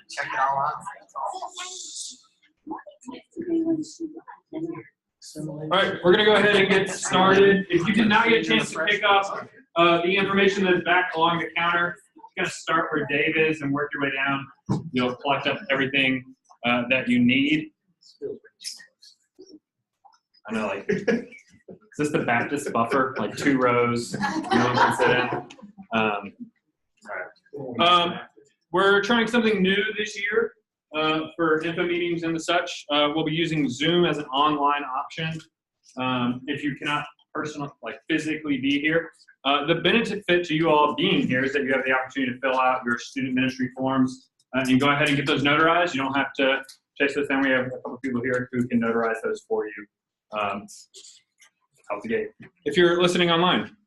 Check it all out. All right, we're going to go ahead and get started. If you did not get a chance to pick up the information that is back along the counter, you're going to start where Dave is and work your way down. You'll collect up everything that you need. I know, like, is this the Baptist buffer? Like 2 rows, no one can sit in. All right. We're trying something new this year for info meetings and the such. We'll be using Zoom as an online option if you cannot personally, like physically be here. The benefit to you all being here is that you have the opportunity to fill out your student ministry forms and go ahead and get those notarized. You don't have to chase those down. We have a couple of people here who can notarize those for you out the gate. If you're listening online,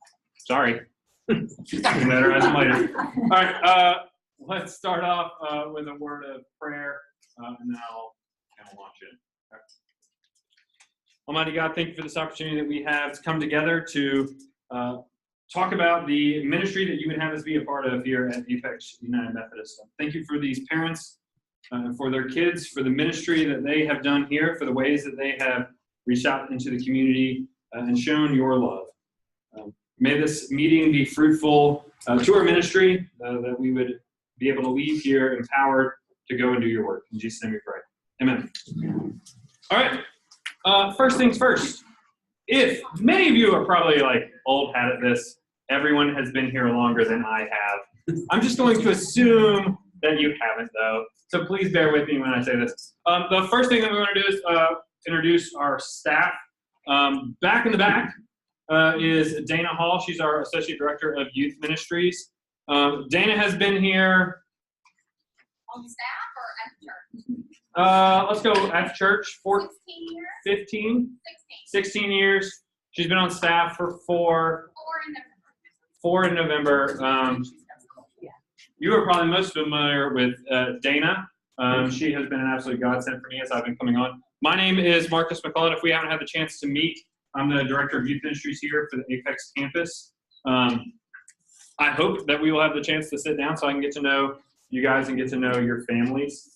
sorry. You can notarize them later. All right, let's start off with a word of prayer, and then I'll kind of launch it. Right. Almighty God, thank you for this opportunity that we have to come together to talk about the ministry that you would have us be a part of here at Apex United Methodist. Thank you for these parents, for their kids, for the ministry that they have done here, for the ways that they have reached out into the community and shown your love. May this meeting be fruitful to our ministry, that we would be able to leave here empowered to go and do your work. In Jesus' name we pray. Amen. All right. First things first. If many of you are probably like old hat at this, everyone has been here longer than I have. I'm just going to assume that you haven't, though. So please bear with me when I say this. The first thing that we want to do is introduce our staff. Back in the back is Dana Hall. She's our Associate Director of Youth Ministries. Dana has been here. On staff or at church? Let's go at church for 16 years? 15? 16 years. She's been on staff for 4 in November. You are probably most familiar with Dana. She has been an absolute godsend for me as I've been coming on. My name is Marcus McCullough. If we haven't had the chance to meet, I'm the Director of Youth Ministries here for the Apex campus. I hope that we will have the chance to sit down so I can get to know you guys and get to know your families.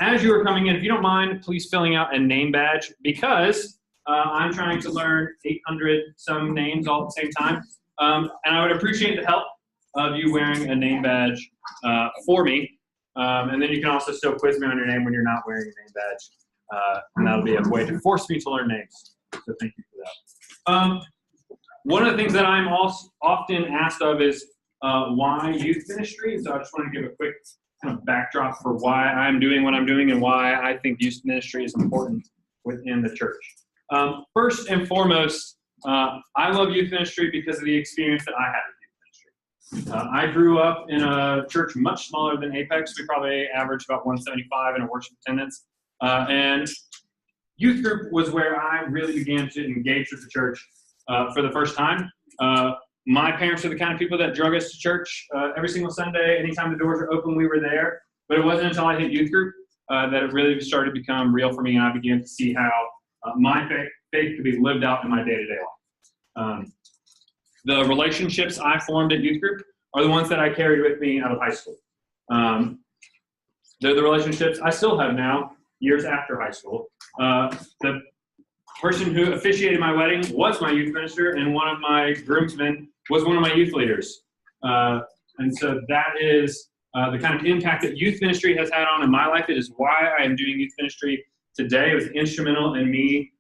As you are coming in, if you don't mind, please filling out a name badge because I'm trying to learn 800 some names all at the same time. And I would appreciate the help of you wearing a name badge for me. And then you can also still quiz me on your name when you're not wearing a name badge. And that'll be a way to force me to learn names. So thank you for that. One of the things that I'm also often asked of is why youth ministry. So I just want to give a quick kind of backdrop for why I'm doing what I'm doing and why I think youth ministry is important within the church. First and foremost, I love youth ministry because of the experience that I had with youth ministry. I grew up in a church much smaller than Apex. We probably averaged about 175 in a worship attendance. And youth group was where I really began to engage with the church for the first time. My parents are the kind of people that drug us to church every single Sunday. Anytime the doors were open, we were there. But it wasn't until I hit youth group that it really started to become real for me, and I began to see how my faith could be lived out in my day-to-day life. The relationships I formed at youth group are the ones that I carried with me out of high school. They're the relationships I still have now, years after high school. The person who officiated my wedding was my youth minister, and one of my groomsmen was one of my youth leaders. And so that is the kind of impact that youth ministry has had on in my life. It is why I am doing youth ministry today. It was instrumental in me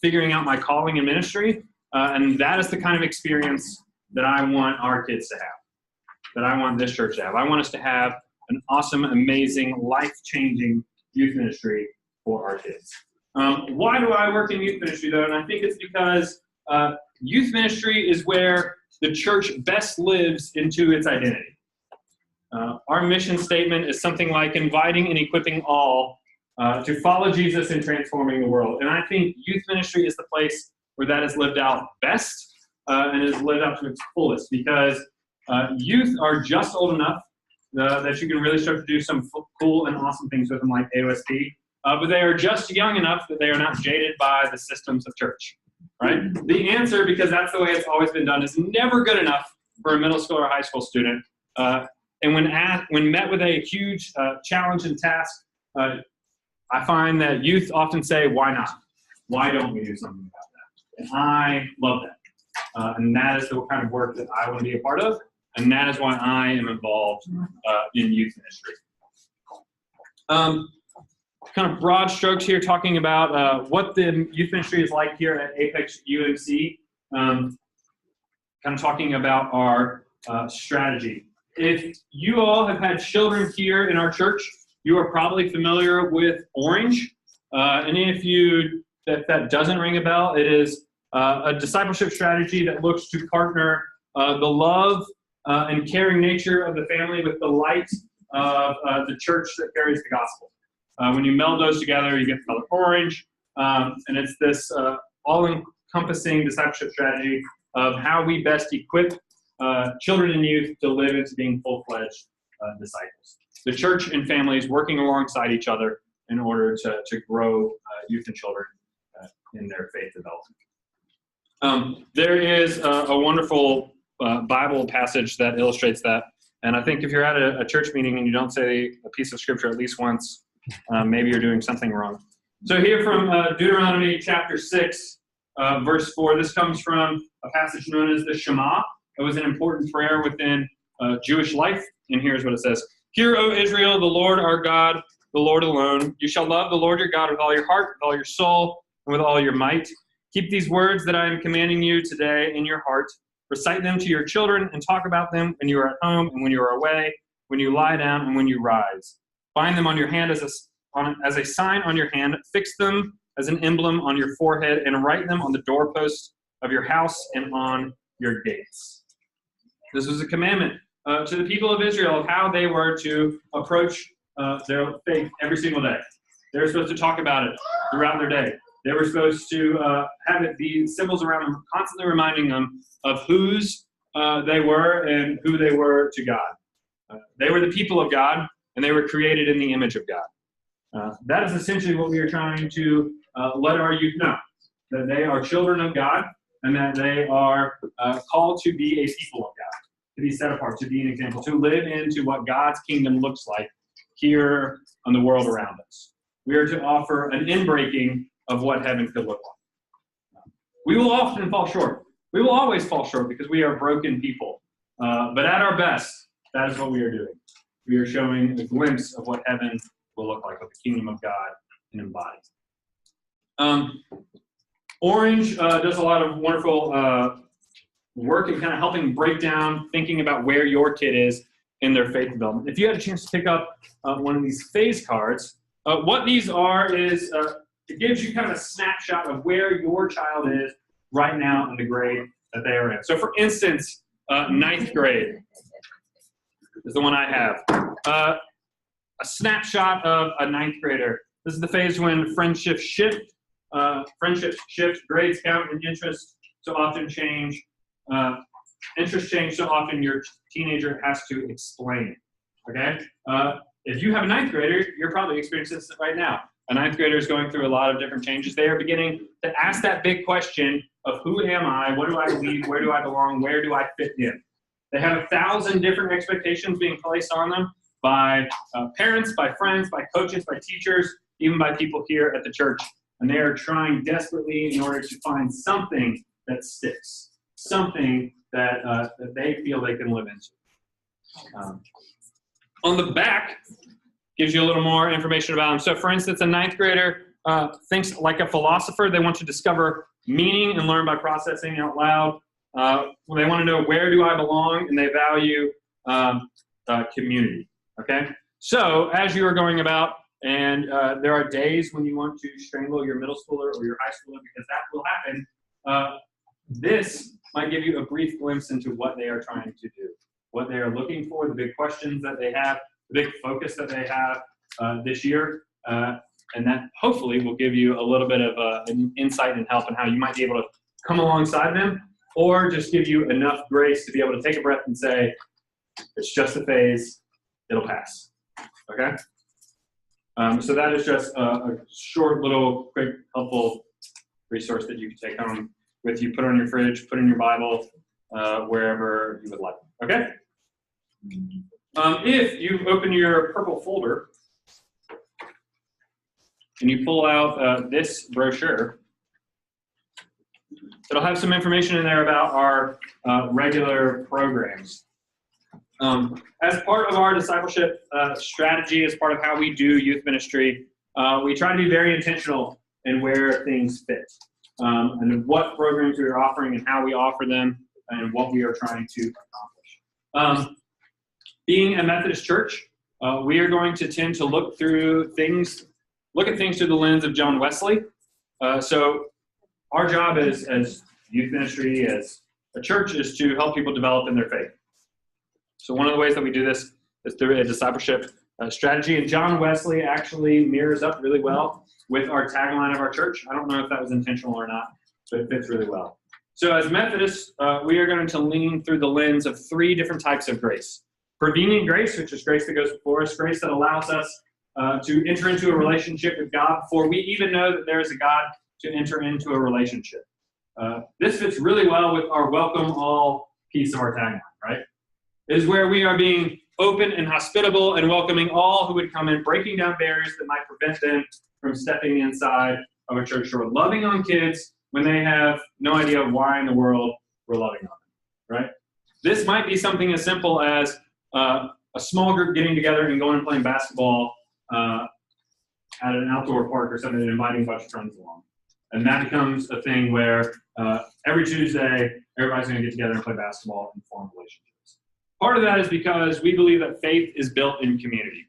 figuring out my calling in ministry. And that is the kind of experience that I want our kids to have, that I want this church to have. I want us to have an awesome, amazing, life-changing youth ministry for our kids. Why do I work in youth ministry, though? And I think it's because youth ministry is where the church best lives into its identity. Our mission statement is something like inviting and equipping all to follow Jesus in transforming the world. And I think youth ministry is the place where that is lived out best and is lived out to its fullest, because youth are just old enough that you can really start to do some cool and awesome things with them, like AOSP. But they are just young enough that they are not jaded by the systems of church, right? The answer, because that's the way it's always been done, is never good enough for a middle school or high school student. And when met with a huge challenge and task, I find that youth often say, why not? Why don't we do something about that? And I love that. And that is the kind of work that I want to be a part of. And that is why I am involved in youth ministry. Kind of broad strokes here, talking about what the youth ministry is like here at Apex UMC. Kind of talking about our strategy. If you all have had children here in our church, you are probably familiar with Orange. And if that doesn't ring a bell, it is a discipleship strategy that looks to partner the love and caring nature of the family with the light of the church that carries the gospel. When you meld those together, you get the color orange, and it's this all-encompassing discipleship strategy of how we best equip children and youth to live into being full-fledged disciples. The church and families working alongside each other in order to grow youth and children in their faith development. There is a wonderful Bible passage that illustrates that, and I think if you're at a church meeting and you don't say a piece of scripture at least once, maybe you're doing something wrong. So here from Deuteronomy chapter 6, verse 4, this comes from a passage known as the Shema. It was an important prayer within Jewish life, and here's what it says. Hear, O Israel, the Lord our God, the Lord alone. You shall love the Lord your God with all your heart, with all your soul, and with all your might. Keep these words that I am commanding you today in your heart. Recite them to your children and talk about them when you are at home and when you are away, when you lie down and when you rise. Bind them on your hand as a sign on your hand. Fix them as an emblem on your forehead and write them on the doorposts of your house and on your gates. This was a commandment to the people of Israel of how they were to approach their faith every single day. They were supposed to talk about it throughout their day. They were supposed to have it be symbols around them, constantly reminding them of whose they were and who they were to God. They were the people of God, and they were created in the image of God. That is essentially what we are trying to let our youth know, that they are children of God, and that they are called to be a people of God, to be set apart, to be an example, to live into what God's kingdom looks like here on the world around us. We are to offer an inbreaking of what heaven could look like. We will often fall short. We will always fall short because we are broken people. But at our best, that is what we are doing. We are showing a glimpse of what heaven will look like, what the kingdom of God can embody. Orange does a lot of wonderful work in kind of helping break down, thinking about where your kid is in their faith development. If you had a chance to pick up one of these phase cards, what these are is it gives you kind of a snapshot of where your child is right now in the grade that they are in. So for instance, ninth grade is the one I have. A snapshot of a ninth grader. This is the phase when friendships shift, grades count, and interests so often change. Interests change so often your teenager has to explain. Okay? If you have a ninth grader, you're probably experiencing this right now. A ninth grader is going through a lot of different changes. They are beginning to ask that big question of who am I, what do I believe, where do I belong, where do I fit in? They have 1,000 different expectations being placed on them by parents, by friends, by coaches, by teachers, even by people here at the church. And they are trying desperately in order to find something that sticks, something that they feel they can live into. On the back, gives you a little more information about them. So for instance, a ninth grader thinks like a philosopher. They want to discover meaning and learn by processing out loud. They want to know where do I belong, and they value community. Okay? So as you are going about, and there are days when you want to strangle your middle schooler or your high schooler because that will happen, this might give you a brief glimpse into what they are trying to do, what they are looking for, the big questions that they have, the big focus that they have this year, and that hopefully will give you a little bit of an insight and help in how you might be able to come alongside them, or just give you enough grace to be able to take a breath and say, it's just a phase, it'll pass. Okay? So that is just a short little quick helpful resource that you can take home with you, put on your fridge, put in your Bible, wherever you would like. Okay? If you open your purple folder and you pull out this brochure, it'll have some information in there about our regular programs. As part of our discipleship strategy, as part of how we do youth ministry, we try to be very intentional in where things fit, and what programs we are offering and how we offer them and what we are trying to accomplish. Being a Methodist church, we are going to tend to look at things through the lens of John Wesley. So our job as youth ministry, as a church, is to help people develop in their faith. So one of the ways that we do this is through a discipleship strategy, and John Wesley actually mirrors up really well with our tagline of our church. I don't know if that was intentional or not, but it fits really well. So as Methodists, we are going to lean through the lens of 3 different types of grace. Prevenient grace, which is grace that goes before us, grace that allows us to enter into a relationship with God before we even know that there is a God to enter into a relationship. This fits really well with our welcome all piece of our tagline, right? It is where we are being open and hospitable and welcoming all who would come in, breaking down barriers that might prevent them from stepping inside of a church door, loving on kids when they have no idea why in the world we're loving on them, right? This might be something as simple as a small group getting together and going and playing basketball at an outdoor park or something and inviting a bunch of friends along. And that becomes a thing where every Tuesday, everybody's going to get together and play basketball and form relationships. Part of that is because we believe that faith is built in community.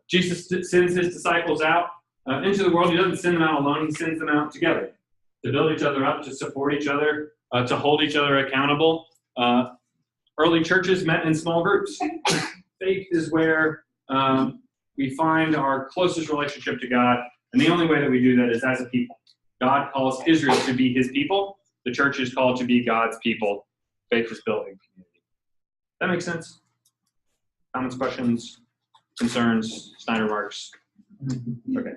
Jesus sends his disciples out into the world. He doesn't send them out alone. He sends them out together to build each other up, to support each other, to hold each other accountable. Early churches met in small groups. Faith is where we find our closest relationship to God, and the only way that we do that is as a people. God calls Israel to be his people. The church is called to be God's people. Faith is built in community. That makes sense? Comments, questions, concerns, Steiner remarks? Okay.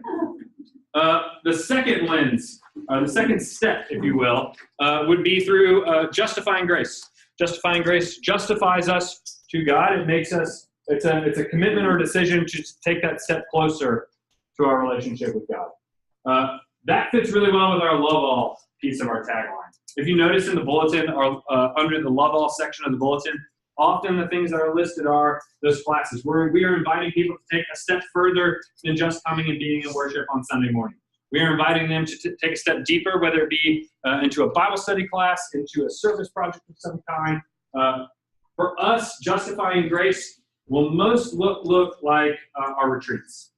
The second lens, the second step, if you will, would be through justifying grace. Justifying grace justifies us to God. It makes us, it's a commitment or decision to take that step closer to our relationship with God. That fits really well with our love all piece of our tagline. If you notice in the bulletin, or under the love all section of the bulletin, often the things that are listed are those classes where we are inviting people to take a step further than just coming and being in worship on Sunday morning. We are inviting them to take a step deeper, whether it be into a Bible study class, into a service project of some kind. For us, justifying grace will most look like our retreats.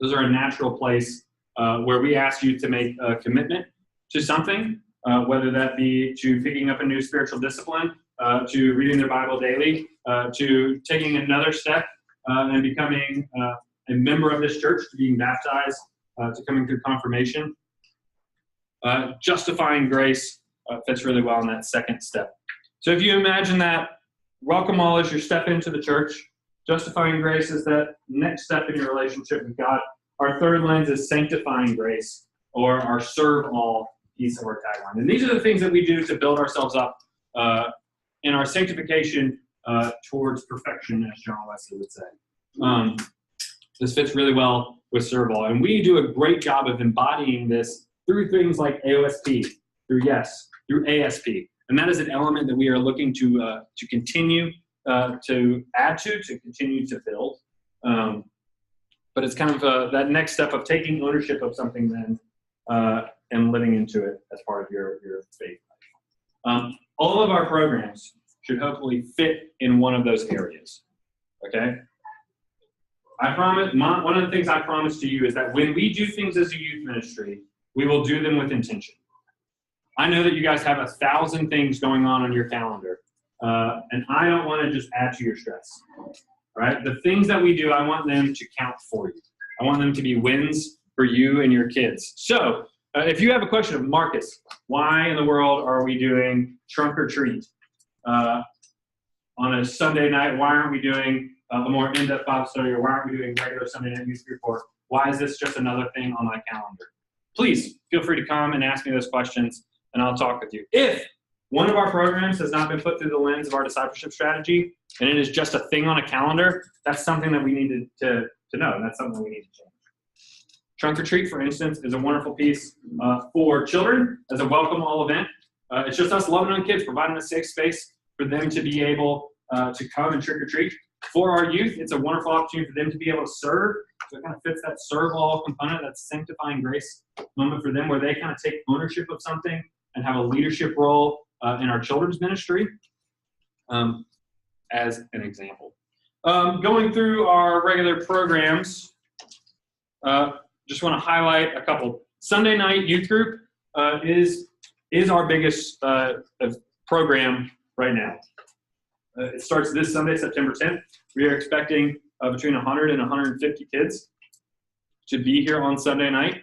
Those are a natural place where we ask you to make a commitment to something, whether that be to picking up a new spiritual discipline, to reading their Bible daily, to taking another step and becoming a member of this church, to being baptized, to coming through confirmation. Justifying grace fits really well in that second step. So if you imagine that welcome all is your step into the church, justifying grace is that next step in your relationship with God. Our third lens is sanctifying grace, or our serve all piece of our tagline. And these are the things that we do to build ourselves up in our sanctification towards perfection, as John Wesley would say. This fits really well with serve all. And we do a great job of embodying this through things like AOSP, through YES, through ASP. And that is an element that we are looking to continue to add to continue to build. But it's kind of that next step of taking ownership of something then and living into it as part of your faith life. All of our programs should hopefully fit in one of those areas, okay? I promise, one of the things I promise to you is that when we do things as a youth ministry, we will do them with intention. I know that you guys have 1,000 things going on your calendar, and I don't want to just add to your stress, right? The things that we do, I want them to count for you. I want them to be wins for you and your kids. So if you have a question of Marcus, why in the world are we doing trunk or treat on a Sunday night? Why aren't we doing a more in-depth Bible study, or why aren't we doing regular Sunday night youth report? Why is this just another thing on my calendar? Please feel free to come and ask me those questions, and I'll talk with you. If one of our programs has not been put through the lens of our discipleship strategy, and it is just a thing on a calendar, that's something that we need to know, and that's something we need to change. Trunk or Treat, for instance, is a wonderful piece for children as a welcome all event. It's just us loving on kids, providing a safe space for them to be able to come and trick or treat. For our youth, it's a wonderful opportunity for them to be able to serve. So it kind of fits that serve all component, that sanctifying grace moment for them where they kind of take ownership of something and have a leadership role in our children's ministry as an example. Going through our regular programs, just want to highlight a couple. Sunday night youth group is our biggest program right now. It starts this Sunday, September 10th. We are expecting between 100 and 150 kids to be here on Sunday night.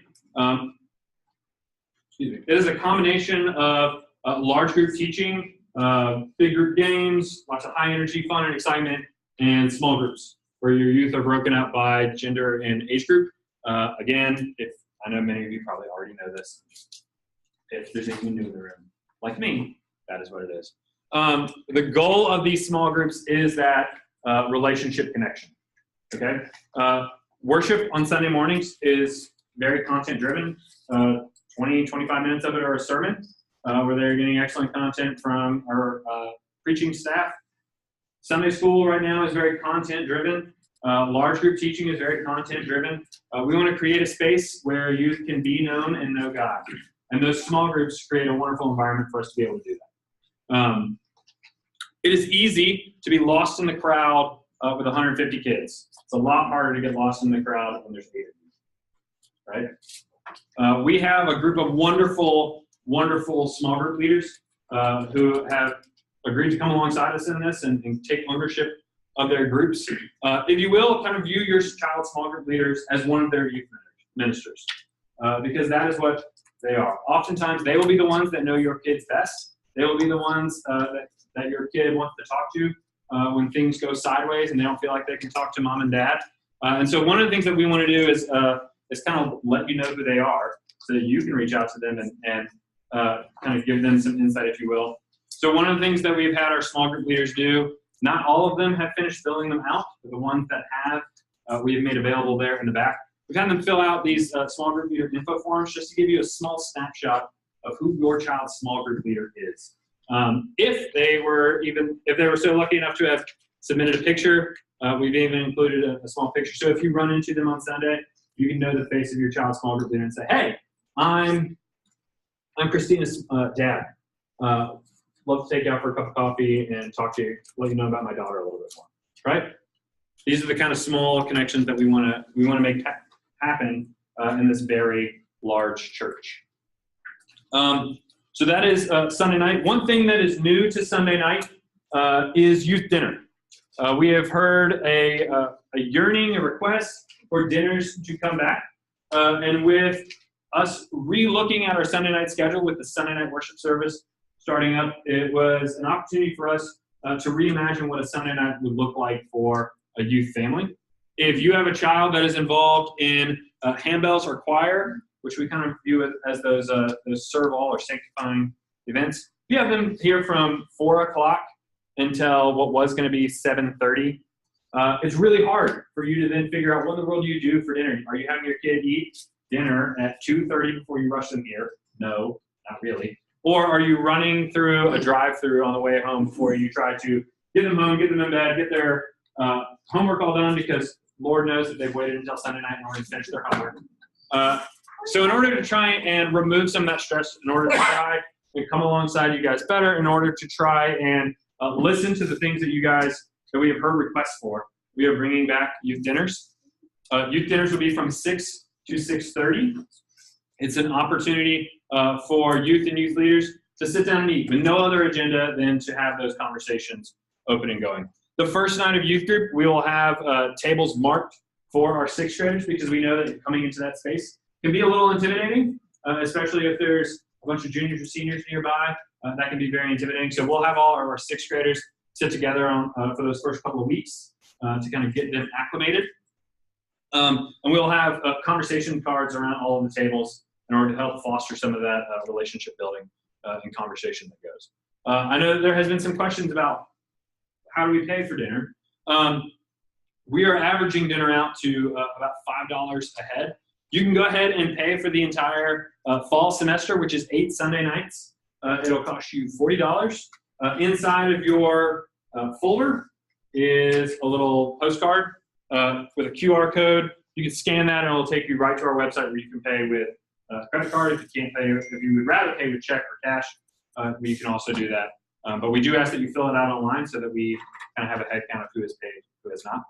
It is a combination of large group teaching, big group games, lots of high energy, fun, and excitement, and small groups where your youth are broken up by gender and age group. Again, I know many of you probably already know this. If there's anyone new in the room, like me, that is what it is. The goal of these small groups is that relationship connection. Okay, worship on Sunday mornings is very content driven. 20-25 minutes of it are a sermon where they're getting excellent content from our preaching staff. Sunday school right now is very content driven. Large group teaching is very content driven. We want to create a space where youth can be known and know God. And those small groups create a wonderful environment for us to be able to do that. It is easy to be lost in the crowd with 150 kids. It's a lot harder to get lost in the crowd when there's 8 of you, right? We have a group of wonderful, wonderful small group leaders who have agreed to come alongside us in this and take ownership of their groups. If you will, kind of view your child small group leaders as one of their youth ministers because that is what they are. Oftentimes, they will be the ones that know your kids best. They will be the ones that your kid wants to talk to when things go sideways and they don't feel like they can talk to mom and dad. And so one of the things that we want to do is kind of let you know who they are so that you can reach out to them and kind of give them some insight, if you will. So one of the things that we've had our small group leaders do, not all of them have finished filling them out, but the ones that have, we have made available there in the back. We've had them fill out these small group leader info forms just to give you a small snapshot of who your child's small group leader is. If they were so lucky enough to have submitted a picture, we've even included a small picture. So if you run into them on Sunday, you can know the face of your child's small group leader and say, "Hey, I'm Christina's dad. Love to take you out for a cup of coffee and talk to you, let you know about my daughter a little bit more." Right? These are the kind of small connections that we want to make happen in this very large church. So that is Sunday night. One thing that is new to Sunday night is youth dinner. We have heard a yearning, a request for dinners to come back. And with us re-looking at our Sunday night schedule with the Sunday night worship service starting up, it was an opportunity for us to reimagine what a Sunday night would look like for a youth family. If you have a child that is involved in handbells or choir, which we kind of view as those serve all or sanctifying events, you have them here from 4 o'clock until what was going to be 7:30. It's really hard for you to then figure out what in the world do you do for dinner. Are you having your kid eat dinner at 2:30 before you rush them here? No, not really. Or are you running through a drive-through on the way home before you try to get them home, get them in bed, get their homework all done, because Lord knows that they've waited until Sunday night in order to finish their homework. So in order to try and remove some of that stress, in order to try and come alongside you guys better, in order to try and listen to the things that we have heard requests for, we are bringing back youth dinners. Youth dinners will be from 6 to 6:30. It's an opportunity for youth and youth leaders to sit down and eat with no other agenda than to have those conversations open and going. The first night of youth group, we will have tables marked for our 6th graders because we know that coming into that space can be a little intimidating, especially if there's a bunch of juniors or seniors nearby. That can be very intimidating. So we'll have all our 6th graders sit together for those first couple of weeks to kind of get them acclimated. And we'll have conversation cards around all of the tables in order to help foster some of that relationship building and conversation that goes. I know there has been some questions about how do we pay for dinner. We are averaging dinner out to about $5 a head. You can go ahead and pay for the entire fall semester, which is 8 Sunday nights. It'll cost you $40. Inside of your folder is a little postcard with a QR code. You can scan that and it'll take you right to our website where you can pay with credit card. If you can't pay, if you would rather pay with check or cash, you can also do that. But we do ask that you fill it out online so that we kind of have a head count of who has paid, who has not.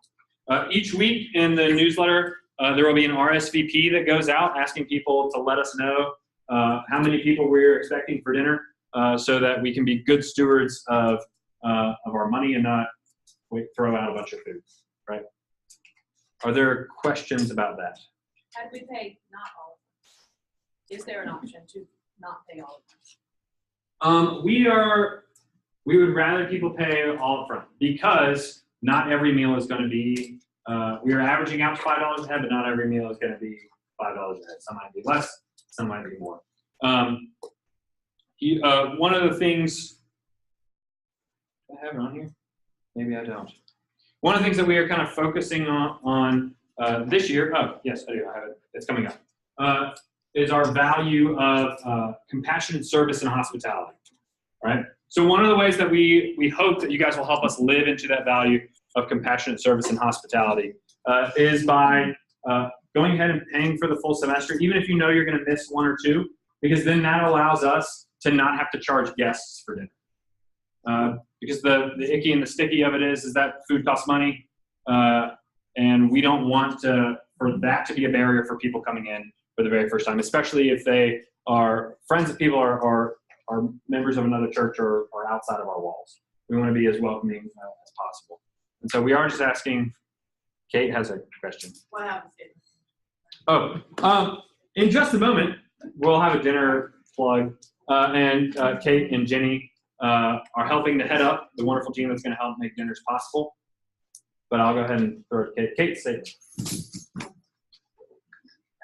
Each week in the newsletter, there will be an RSVP that goes out asking people to let us know how many people we're expecting for dinner so that we can be good stewards of our money and not throw out a bunch of food, right? Are there questions about that? How do we pay not all of them? Is there an option to not pay all of them? We would rather people pay all up front because not every meal is going to be, we are averaging out to $5 a head, but not every meal is going to be $5 a head. Some might be less, some might be more. One of the things, do I have it on here? Maybe I don't. One of the things that we are kind of focusing on this year, oh, yes, I do, I have it, it's coming up, is our value of compassionate service and hospitality, right? So one of the ways that we hope that you guys will help us live into that value of compassionate service and hospitality is by going ahead and paying for the full semester, even if you know you're going to miss 1 or 2, because then that allows us to not have to charge guests for dinner. Because the icky and the sticky of it is that food costs money, and we don't want for that to be a barrier for people coming in for the very first time, especially if they are friends of people or are members of another church or outside of our walls. We want to be as welcoming as possible. And so we are just asking, Kate has a question. What happens if? Oh, in just a moment, we'll have a dinner plug, and Kate and Jenny are helping to head up the wonderful team that's going to help make dinners possible. But I'll go ahead and throw it to Kate. Kate, say it.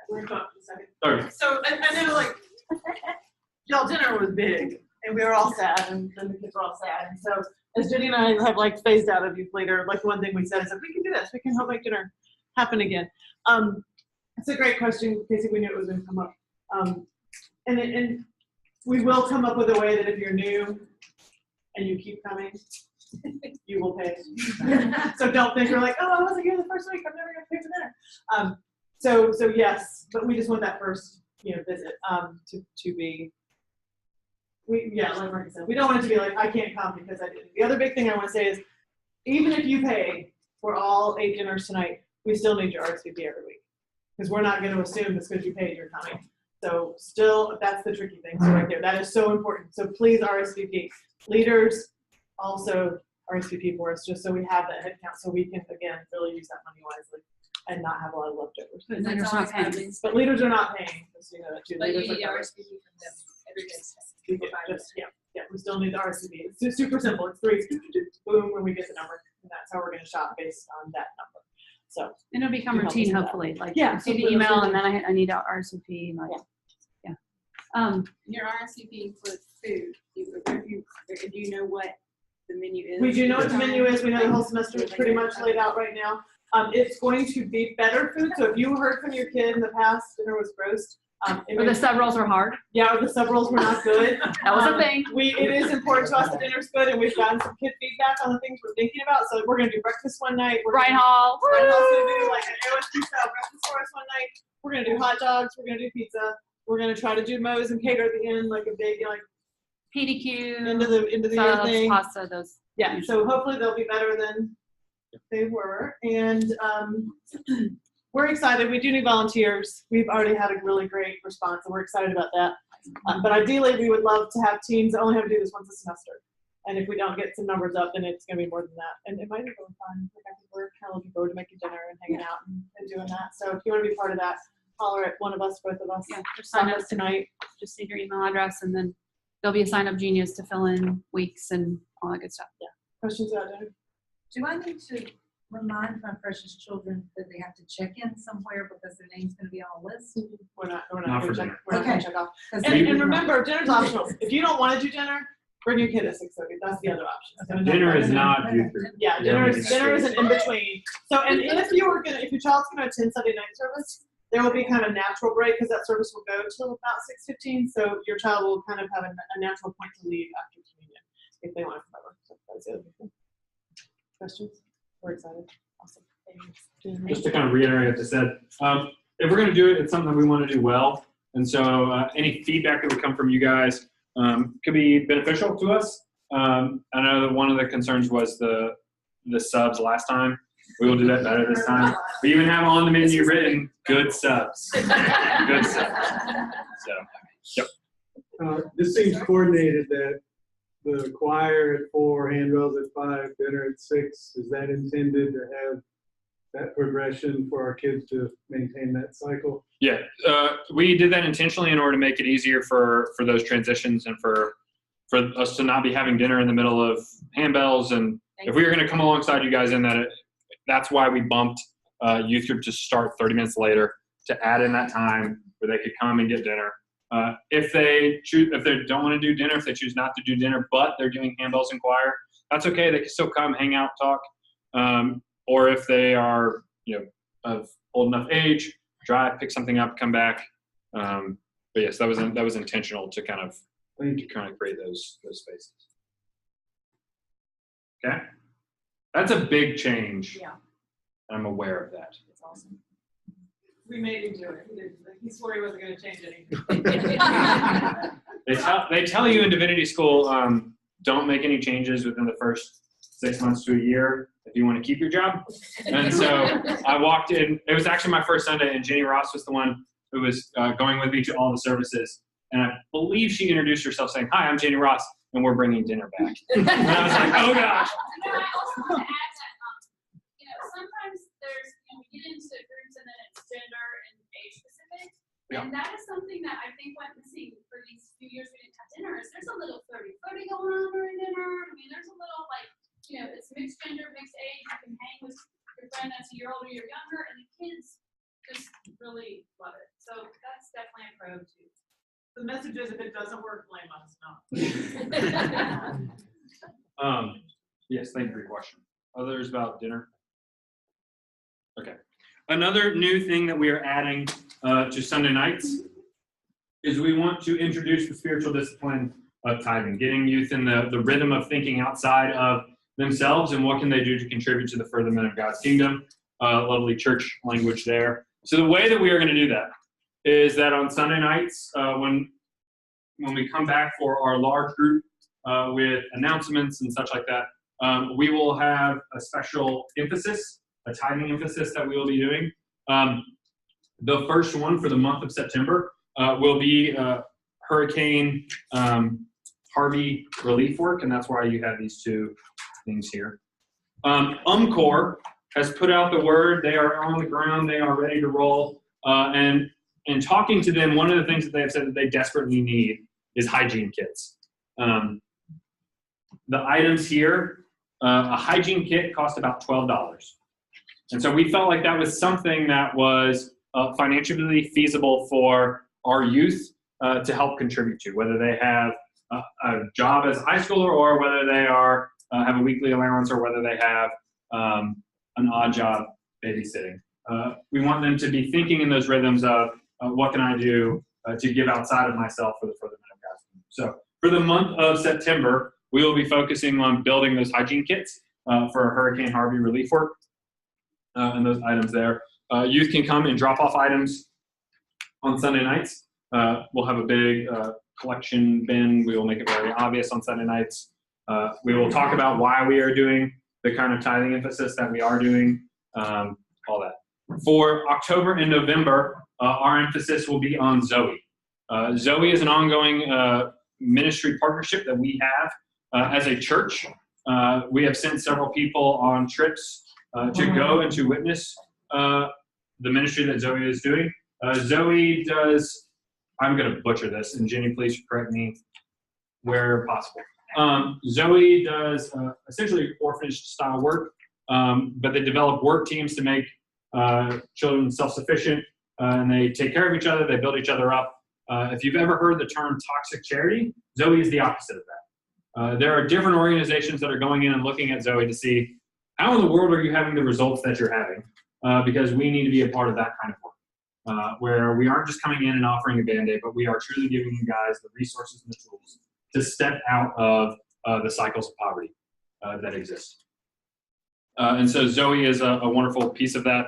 We're going to talk for a second. Okay. So I know, like, y'all dinner was big, and we were all sad, and then the kids were all sad. And so as Jenny and I have like phased out of youth later, like one thing we said is that we can do this. We can help make dinner happen again. It's a great question, Casey. We knew it was going to come up. And we will come up with a way that if you're new and you keep coming, you will pay. So don't think you're like, oh, I wasn't here the first week, I'm never going to pay for dinner. So yes, but we just want that first, visit to be. Like Marcus said, we don't want it to be like, I can't come because I didn't. The other big thing I want to say is, even if you pay for all 8 dinners tonight, we still need your RSVP every week. Because we're not going to assume just because you paid, you're coming. So still, that's the tricky thing. So right there, that is so important. So please RSVP. Leaders also RSVP for us, just so we have that head count, so we can, again, really use that money wisely and not have a lot of leftovers. But leaders not paying. But leaders are not paying, just so you know that too. But you Leaders need are RSVP from them every day. we get we still need the RSVP. It's super simple. It's 3, boom, when we get the number, and that's how we're going to shop based on that number. So and it'll become routine, hopefully. Like, yeah, see the email, and then I need a RSVP. Like, yeah. Your RSVP for food. Do you know what the menu is? We do know what the menu is. We know the whole semester is pretty much laid out right now. It's going to be better food. So if you heard from your kid in the past, dinner was gross. Or the sub rolls were hard. Yeah, or the sub rolls were not good. That was a thing. It is important to us that dinner's good, and we've gotten some kid feedback on the things we're thinking about. So we're going to do breakfast one night. Ryan Hall. Ryan Hall's going to do like an AOSP style breakfast for us one night. We're going to do hot dogs. We're going to do pizza. We're going to try to do Moe's and cater at the end, like a big PDQ. into the year subs, thing. pasta, those. Yeah. So hopefully they'll be better than they were, and we're excited. We do need volunteers. We've already had a really great response, and we're excited about that. But ideally, we would love to have teams that only have to do this once a semester. And if we don't get some numbers up, then it's going to be more than that. And it might be really fun. Like, I think we're kind of looking forward to making dinner and hanging out and doing that. So if you want to be part of that, holler at one of us, both of us. Yeah, just sign up tonight. Just need your email address, and then there'll be a sign up genius to fill in weeks and all that good stuff. Yeah. Questions about dinner? Do I need to remind my precious children that they have to check in somewhere because their name's going to be on a list? We're not Not for going to check. dinner. We're not going to check off. 'Cause And remember, dinner's optional. If you don't want to do dinner, Bring your kid at 6:30. That's the other option. So Dinner is not youth group. Yeah, dinner is an in between. So, and if your child's gonna attend Sunday night service, there will be kind of a natural break because that service will go till about 6:15. So your child will kind of have a natural point to leave after communion if they want to cover. So that's the other thing. Questions? We're excited. Awesome. Thanks. Just to kind of reiterate what I said, if we're going to do it, it's something that we want to do well. And so any feedback that would come from you guys could be beneficial to us. I know that one of the concerns was the subs last time. We will do that better this time. We even have on the menu written good subs. Good subs. So, yep. This seems coordinated that the choir at 4, handbells at 5, dinner at 6. Is that intended to have that progression for our kids to maintain that cycle? Yeah, we did that intentionally in order to make it easier for those transitions and for us to not be having dinner in the middle of handbells. And if we were going to come alongside you guys in that, that's why we bumped youth group to start 30 minutes later to add in that time where they could come and get dinner. If they don't want to do dinner, if they choose not to do dinner, but they're doing handbells and choir, that's okay. They can still come, hang out, talk. Or if they are, of old enough age, drive, pick something up, come back. But yes, that was intentional to kind of create those spaces. Okay, that's a big change. Yeah. I'm aware of that. It's awesome. We made him do it. He swore he wasn't going to change anything. They tell you in divinity school, don't make any changes within the first 6 months to a year if you want to keep your job. And so I walked in. It was actually my first Sunday, and Jenny Ross was the one who was going with me to all the services. And I believe she introduced herself saying, "Hi, I'm Jenny Ross, and we're bringing dinner back." And I was like, "Oh gosh." And I also want to add that, sometimes we get into groups and then it's gender and age specific. Yeah. And that is something that I think went missing for these few years we didn't have dinner. Is there's a little flirty going on during dinner. I mean, there's a little it's mixed gender, mixed age. You can hang with your friend that's a year older, you're younger, and the kids just really love it. So that's definitely a pro too. The message is, if it doesn't work, blame us, not. Yes, thank you for your question. Others about dinner? Okay. Another new thing that we are adding to Sunday nights is we want to introduce the spiritual discipline of tithing, getting youth in the rhythm of thinking outside of themselves and what can they do to contribute to the furtherment of God's kingdom. Lovely church language there. So the way that we are going to do that is that on Sunday nights, when we come back for our large group with announcements and such like that, we will have a special emphasis, a tithing emphasis that we will be doing. The first one for the month of September will be Hurricane Harvey relief work, and that's why you have these two things here. UMCOR has put out the word. They are on the ground. They are ready to roll. And talking to them, one of the things that they have said that they desperately need is hygiene kits. The items here, a hygiene kit cost about $12. And so we felt like that was something that was financially feasible for our youth to help contribute to, whether they have a job as a high schooler or whether they are have a weekly allowance or whether they have an odd job babysitting. We want them to be thinking in those rhythms of what can I do to give outside of myself for the furtherment of God's kingdom. So for the month of September, we will be focusing on building those hygiene kits for Hurricane Harvey relief work and those items there. Youth can come and drop off items on Sunday nights. We'll have a big collection bin. We will make it very obvious on Sunday nights. We will talk about why we are doing the kind of tithing emphasis that we are doing, all that. For October and November, our emphasis will be on Zoe. Zoe is an ongoing ministry partnership that we have as a church. We have sent several people on trips to go and to witness the ministry that Zoe is doing. Zoe does, I'm going to butcher this, and Jenny, please correct me where possible. Zoe does essentially orphanage-style work, but they develop work teams to make children self-sufficient, and they take care of each other, they build each other up. If you've ever heard the term toxic charity, Zoe is the opposite of There are different organizations that are going in and looking at Zoe to see how in the world are you having the results that you're having, because we need to be a part of that kind of work, where we aren't just coming in and offering a Band-Aid, but we are truly giving you guys the resources and the tools to step out of the cycles of poverty that exist. And so Zoe is a wonderful piece of that.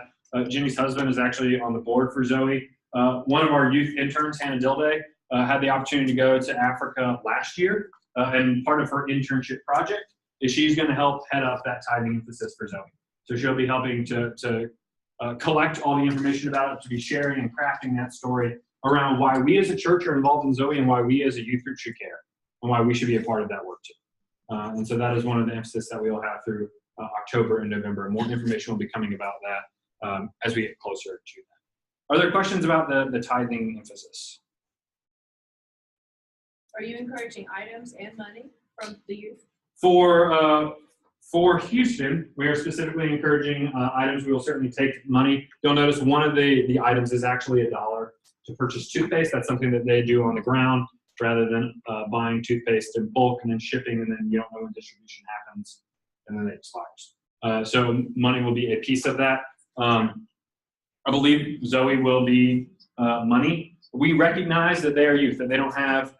Ginny's husband is actually on the board for Zoe. One of our youth interns, Hannah Dilday, had the opportunity to go to Africa last year, and part of her internship project is she's going to help head up that tithing emphasis for Zoe. So she'll be helping to collect all the information about it, to be sharing and crafting that story around why we as a church are involved in Zoe and why we as a youth group should care and why we should be a part of that work too. And so that is one of the emphasis that we will have through October and November. And more information will be coming about that as we get closer to that. Are there questions about the tithing emphasis? Are you encouraging items and money from the youth? For Houston, we are specifically encouraging items. We will certainly take money. You'll notice one of the items is actually $1 to purchase toothpaste. That's something that they do on the ground rather than buying toothpaste in bulk and then shipping, and then you don't know when distribution happens, and then it expires. So money will be a piece of that. I believe Zoe will be money. We recognize that they are youth, that they don't have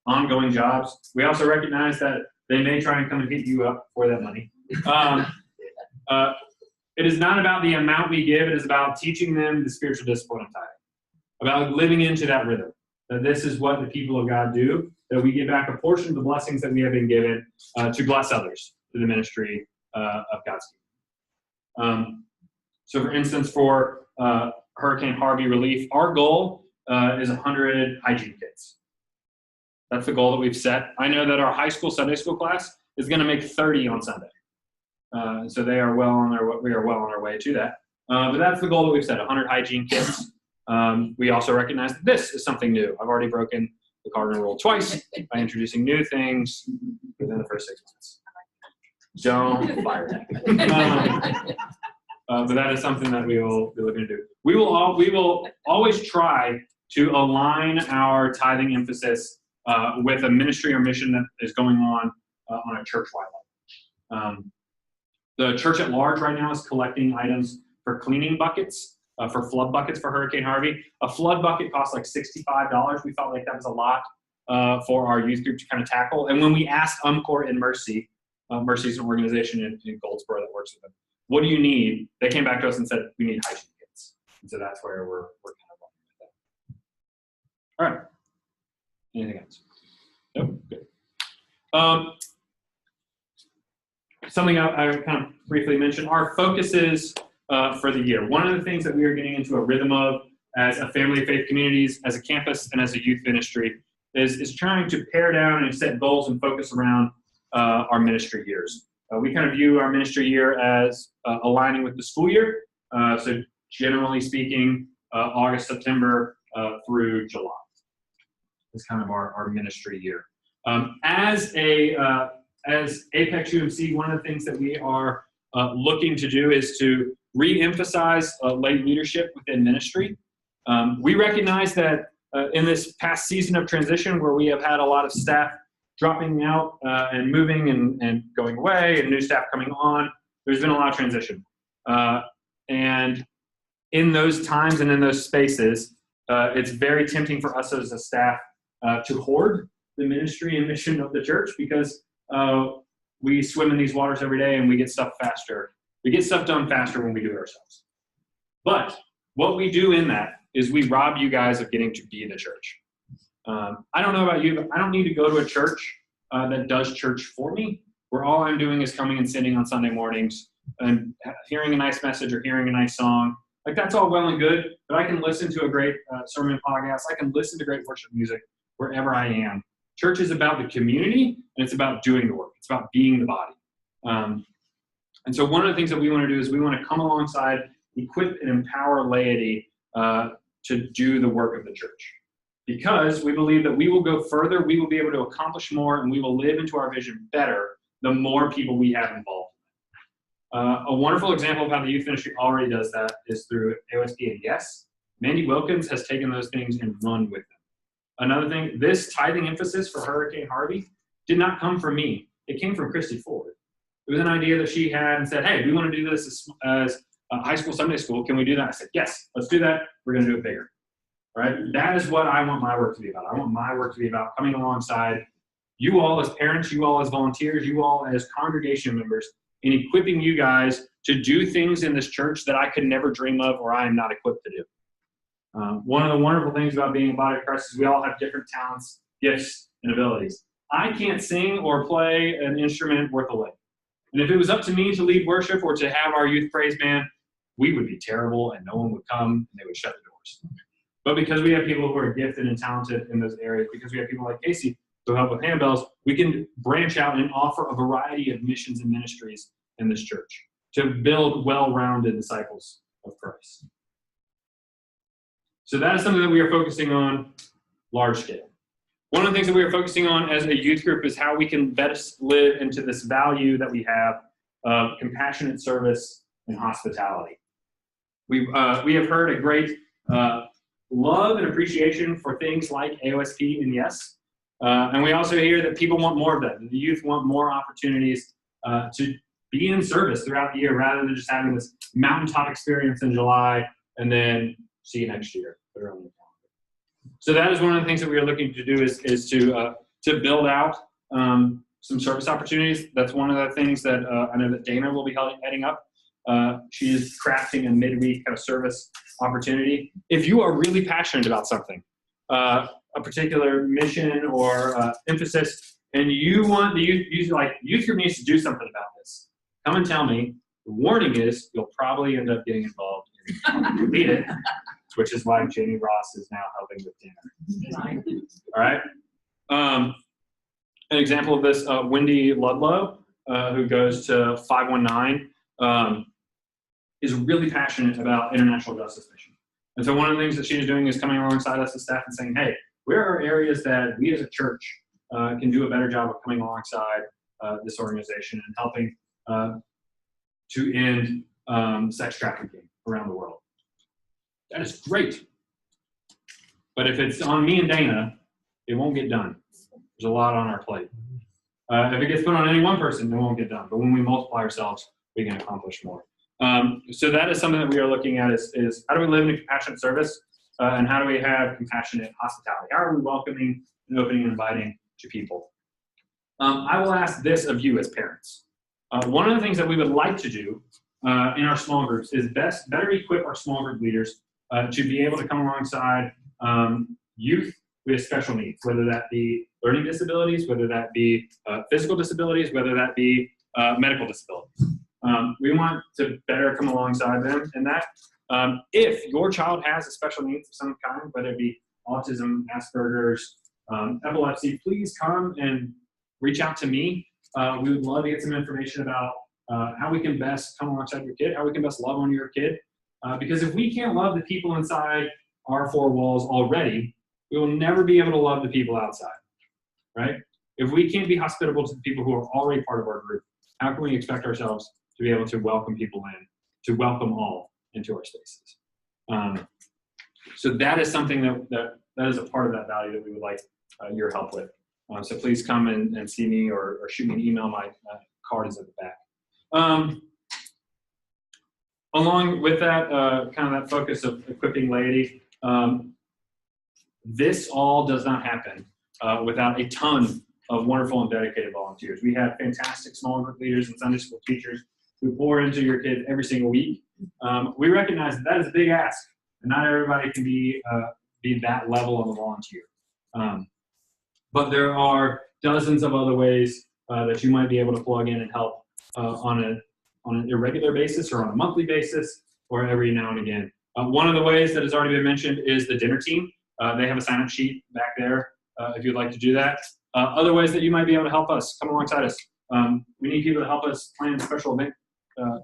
ongoing jobs. We also recognize that they may try and come and hit you up for that money. It is not about the amount we give. It is about teaching them the spiritual discipline of tithing, about living into that rhythm, that this is what the people of God do, that we give back a portion of the blessings that we have been given to bless others through the ministry of God's kingdom. So for instance, for Hurricane Harvey relief, our goal is 100 hygiene kits. That's the goal that we've set. I know that our high school Sunday school class is going to make 30 on Sunday. So we are well on our way to that. But that's the goal that we've set, 100 hygiene kits. We also recognize that this is something new. I've already broken the cardinal rule twice by introducing new things within the first 6 months. Don't fire me. But that is something that we will be looking to do. We will always try to align our tithing emphasis with a ministry or mission that is going on a church-wide level. The church at large right now is collecting items for cleaning buckets, for flood buckets for Hurricane Harvey. A flood bucket costs like $65. We felt like that was a lot for our youth group to kind of tackle. And when we asked UMCOR and Mercy, Mercy is an organization in Goldsboro that works with them, what do you need? They came back to us and said, we need hygiene kits. And so that's where we're kind of running with that. All right. Anything else? Nope. Good. Something I kind of briefly mentioned, our focuses for the year. One of the things that we are getting into a rhythm of as a family of faith communities, as a campus, and as a youth ministry is trying to pare down and set goals and focus around our ministry years. We kind of view our ministry year as aligning with the school year. So generally speaking, August, September through July is kind of our ministry year. As Apex UMC, one of the things that we are looking to do is to re-emphasize lay leadership within ministry. We recognize that in this past season of transition, where we have had a lot of staff dropping out and moving and going away, and new staff coming on, there's been a lot of transition. And in those times and in those spaces, it's very tempting for us as a staff to hoard the ministry and mission of the church, because we swim in these waters every day and we get stuff faster. We get stuff done faster when we do it ourselves. But what we do in that is we rob you guys of getting to be the church. I don't know about you, but I don't need to go to a church that does church for me, where all I'm doing is coming and sitting on Sunday mornings and hearing a nice message or hearing a nice song. Like, that's all well and good, but I can listen to a great sermon podcast. I can listen to great worship music wherever I am. Church is about the community, and it's about doing the work. It's about being the body. And so one of the things that we want to do is we want to come alongside, equip and empower laity to do the work of the church. Because we believe that we will go further, we will be able to accomplish more, and we will live into our vision better the more people we have involved. A wonderful example of how the youth ministry already does that is through AOSP and Yes. Mandy Wilkins has taken those things and run with them. Another thing, this tithing emphasis for Hurricane Harvey did not come from me. It came from Christy Ford. It was an idea that she had and said, hey, we want to do this as a high school Sunday school. Can we do that? I said, yes, let's do that. We're going to do it bigger. Right? That is what I want my work to be about. I want my work to be about coming alongside you all as parents, you all as volunteers, you all as congregation members, and equipping you guys to do things in this church that I could never dream of or I am not equipped to do. One of the wonderful things about being a body of Christ is we all have different talents, gifts, and abilities. I can't sing or play an instrument worth a lick. And if it was up to me to lead worship or to have our youth praise band, we would be terrible and no one would come and they would shut the doors. But because we have people who are gifted and talented in those areas, because we have people like Casey who help with handbells, we can branch out and offer a variety of missions and ministries in this church to build well-rounded disciples of Christ. So that is something that we are focusing on large scale. One of the things that we are focusing on as a youth group is how we can best live into this value that we have of compassionate service and hospitality. We have heard a great love and appreciation for things like AOSP and YES. And we also hear that people want more of that. The youth want more opportunities to be in service throughout the year rather than just having this mountaintop experience in July and then see you next year. So that is one of the things that we are looking to do is to build out some service opportunities. That's one of the things that I know that Dana will be heading up. She is crafting a midweek kind of service opportunity. If you are really passionate about something, a particular mission or emphasis, and you want the youth group needs to do something about this, come and tell me. The warning is you'll probably end up getting involved and lead it, which is why Jamie Ross is now helping with dinner. All right. An example of this, Wendy Ludlow, who goes to 519, is really passionate about international justice mission. And so one of the things that she's doing is coming alongside us as staff and saying, hey, where are areas that we as a church can do a better job of coming alongside this organization and helping to end sex trafficking around the world. That is great. But if it's on me and Dana, it won't get done. There's a lot on our plate. If it gets put on any one person, it won't get done. But when we multiply ourselves, we can accomplish more. So that is something that we are looking at is how do we live in a compassionate service and how do we have compassionate hospitality? How are we welcoming and opening and inviting to people? I will ask this of you as parents. One of the things that we would like to do in our small groups is better equip our small group leaders to be able to come alongside youth with special needs, whether that be learning disabilities, whether that be physical disabilities, whether that be medical disabilities. We want to better come alongside them in that. If your child has a special needs of some kind, whether it be autism, Asperger's, epilepsy, please come and reach out to me. We would love to get some information about how we can best come alongside your kid, how we can best love on your kid. Because if we can't love the people inside our four walls already, we will never be able to love the people outside, right? If we can't be hospitable to the people who are already part of our group, how can we expect ourselves to be able to welcome people in, to welcome all into our spaces? So that is something that is a part of that value that we would like your help with. So please come and see me or shoot me an email. My card is at the back. Along with that, kind of that focus of equipping laity, this all does not happen without a ton of wonderful and dedicated volunteers. We have fantastic small group leaders and Sunday school teachers who pour into your kids every single week. We recognize that is a big ask, and not everybody can be that level of a volunteer. But there are dozens of other ways that you might be able to plug in and help on an irregular basis or on a monthly basis or every now and again. One of the ways that has already been mentioned is the dinner team. They have a sign-up sheet back there if you'd like to do that. Other ways that you might be able to help us, come alongside us. We need people to help us plan special event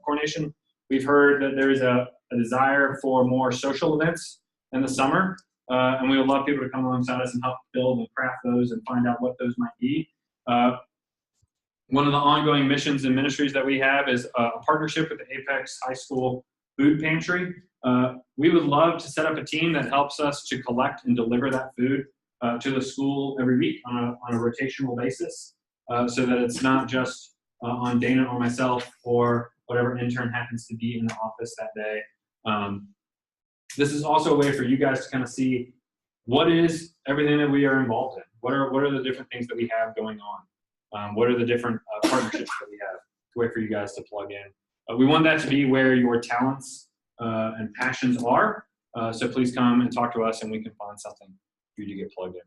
coordination. We've heard that there is a desire for more social events in the summer, and we would love people to come alongside us and help build and craft those and find out what those might be. One of the ongoing missions and ministries that we have is a partnership with the Apex High School Food Pantry. We would love to set up a team that helps us to collect and deliver that food to the school every week on a rotational basis. so that it's not just on Dana or myself or whatever intern happens to be in the office that day. This is also a way for you guys to kind of see what is everything that we are involved in. What are the different things that we have going on? What are the different partnerships that we have? It's a way for you guys to plug in. We want that to be where your talents and passions are. So please come and talk to us, and we can find something for you to get plugged in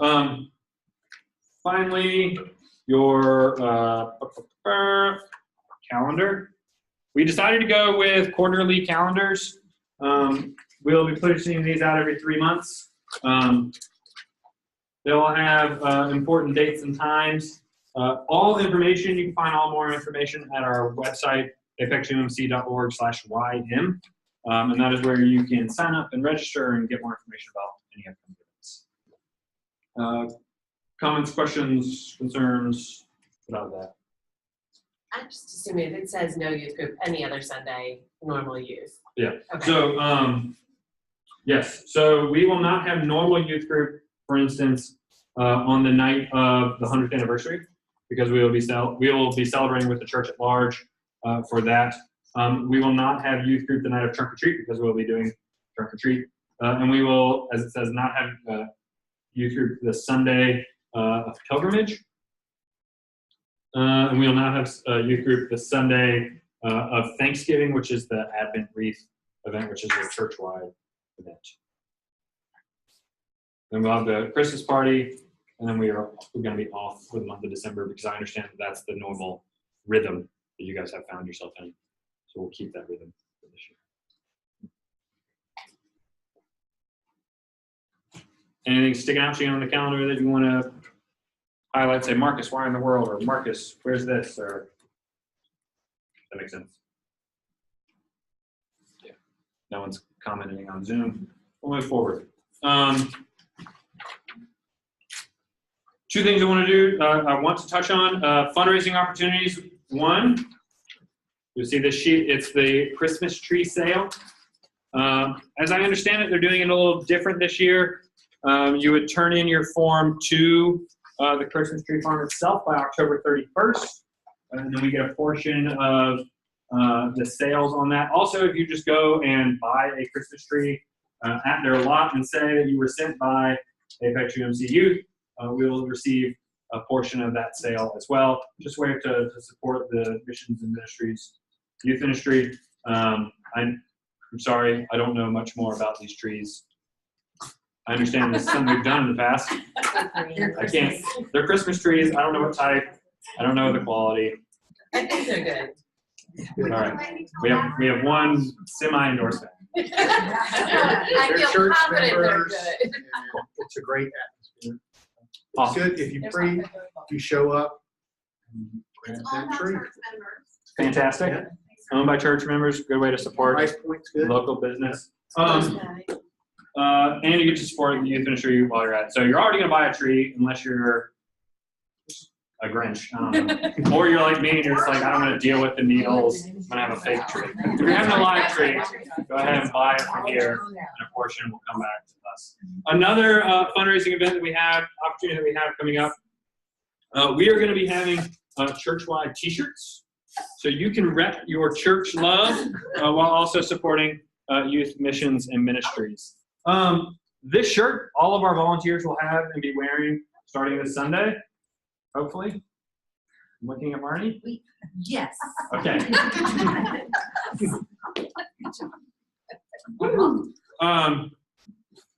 with. Finally, your calendar. We decided to go with quarterly calendars. We'll be pushing these out every 3 months. They'll have important dates and times. All information, you can find all more information at our website, apexumc.org/ym. And that is where you can sign up and register and get more information about any upcoming events. Comments, questions, concerns about that? I'm just assuming if it says no youth group any other Sunday, normal youth. Yeah. Okay. So, yes. So we will not have normal youth group, for instance, on the night of the 100th anniversary, because we will be celebrating with the church at large for that. We will not have youth group the night of trunk or treat, because we'll be doing trunk or treat, and we will, as it says, not have youth group the Sunday of pilgrimage. And we will not have a youth group the Sunday of Thanksgiving, which is the Advent Wreath event, which is a church-wide event. Then we'll have the Christmas party, and then we're going to be off for the month of December, because I understand that that's the normal rhythm that you guys have found yourself in. So we'll keep that rhythm for this year. Anything sticking out to you on the calendar that you want to highlight? Say, Marcus, why in the world? Or Marcus, where's this? Or that makes sense? Yeah. No one's commenting on Zoom. We'll move forward. Two things I want to do. I want to touch on fundraising opportunities. One, you see this sheet. It's the Christmas tree sale. As I understand it, they're doing it a little different this year. You would turn in your form to the Christmas tree farm itself by October 31st, and then we get a portion of the sales on that. Also, if you just go and buy a Christmas tree at their lot and say that you were sent by Apex UMC Youth, we will receive a portion of that sale as well. Just a way to support the missions and ministries, youth ministry. I'm sorry, I don't know much more about these trees. I understand this is something we've done in the past. I can't. They're Christmas trees. I don't know what type. I don't know the quality. I think they're good. All right. We have one semi-endorsement. I They're feel church confident they're members. good. It's a great atmosphere. It's Awesome. good if you pre, if you show up. and grab It's all that about tree. church members. Fantastic. Yeah. Owned by church members. Good way to support Price point's good. local business. And you get to support the youth ministry while you're at it. So you're already going to buy a tree unless you're a Grinch. I don't know. Or you're like me and you're just like, I don't want to deal with the needles. I'm going to have a fake tree. If you're having a live tree, go ahead and buy it from here, and a portion will come back to us. Another fundraising event that we have, opportunity that we have coming up, we are going to be having church-wide t-shirts. So you can rep your church love while also supporting youth missions and ministries. This shirt, all of our volunteers will have and be wearing starting this Sunday, hopefully. I'm looking at Marnie. Yes. Okay.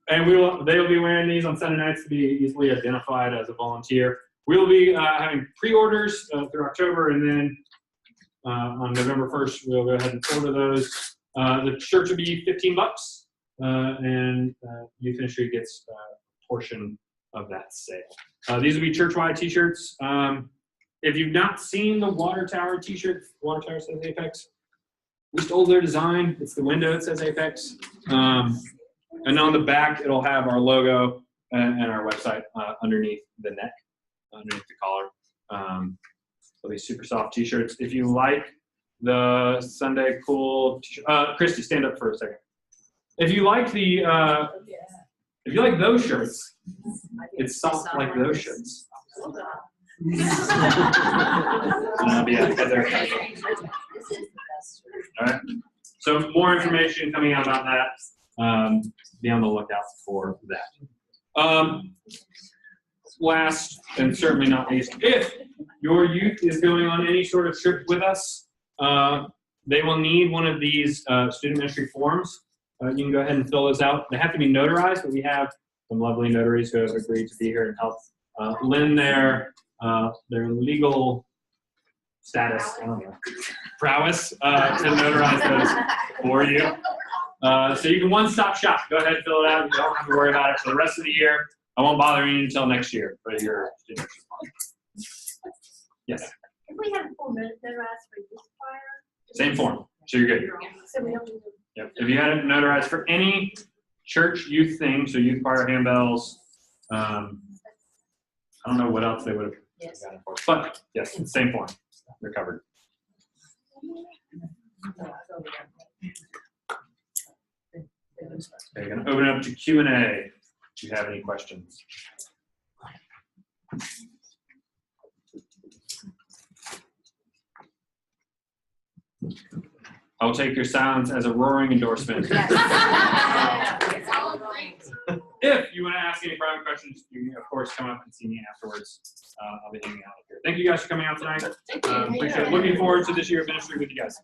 And they will be wearing these on Sunday nights to be easily identified as a volunteer. We'll be having pre-orders through October, and then on November 1st, we'll go ahead and order those. The shirts will be $15, and Youth Ministry gets a portion of that sale. These will be church-wide t-shirts. If you've not seen the Water Tower t-shirt, Water Tower says Apex. We stole their design. It's the window that says Apex. And on the back, it'll have our logo and our website underneath the neck, underneath the collar. So these super soft t-shirts. If you like the Sunday cool t-shirt, Christy, stand up for a second. If you like if you like those shirts, it's soft like those shirts. Yeah, Heather. All right. So more information coming out about that. Be on the lookout for that. Last and certainly not least, if your youth is going on any sort of trip with us, they will need one of these student ministry forms. You can go ahead and fill those out. They have to be notarized, but we have some lovely notaries who have agreed to be here and help lend their legal status, I don't know, prowess to notarize those for you. So you can one-stop shop. Go ahead and fill it out. You don't have to worry about it for the rest of the year. I won't bother you until next year for your student. Yes. If we had a full notarized for this choir. Same form. So you're good. So we don't need to. Yep. If you had it notarized for any church youth thing, so youth choir, handbells, I don't know what else they would have got it for. But yes, same form. They're covered. Okay, going to open it up to Q&A. If you have any questions. I'll take your silence as a roaring endorsement. It's all great. If you want to ask any private questions, you can, of course, come up and see me afterwards. I'll be hanging out here. Thank you guys for coming out tonight. Appreciate it. Looking forward to this year of ministry with you guys.